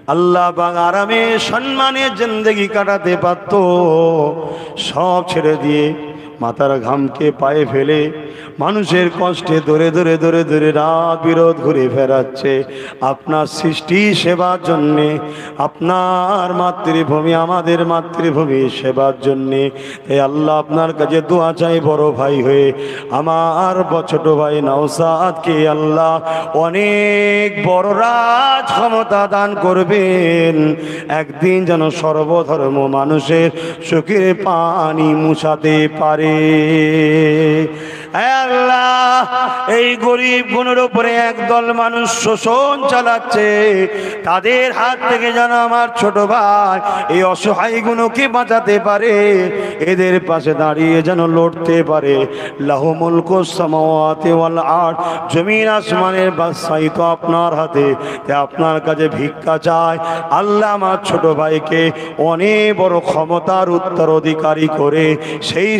আল্লাহ পাক আরামে সম্মানে জিন্দেগি কাটাতে পারত, সব ছেড়ে দিয়ে মাথার ঘামকে পায়ে ফেলে মানুষের কষ্টে ধরে ধরে ধরে ধরে রাত বিরোধ ঘুরে ফেরাচ্ছে আপনার সৃষ্টি সেবার জন্যে, আপনার মাতৃভূমি আমাদের মাতৃভূমি সেবার জন্যে। তাই আল্লাহ আপনার কাছে দোয়া চাই বড় ভাই হয়ে আমার ছোট ভাই নওশাদকে আল্লাহ অনেক বড় রাজ ক্ষমতা দান করবেন, একদিন যেন সর্বধর্ম মানুষের চোখের পানি মুছাতে পারে। আল্লাহ এই গরিব গুণের উপরে একদল মানুষ শোষণ চালাচ্ছে, তাদের হাত থেকে যেন আমার ছোট ভাই এই অসহায় গুণকে বাঁচাতে পারে, এদের পাশে দাঁড়িয়ে যেন লড়তে পারে। লাহু মুলকুস সামাওয়াতি ওয়াল আরদ, জমিন আসমানের বাদশাহী তো আপনার হাতে, তাই আপনার কাছে ভিক্ষা চাই আল্লাহ আমার ছোট ভাইকে অনেক বড় ক্ষমতার উত্তরাধিকারী করে সেই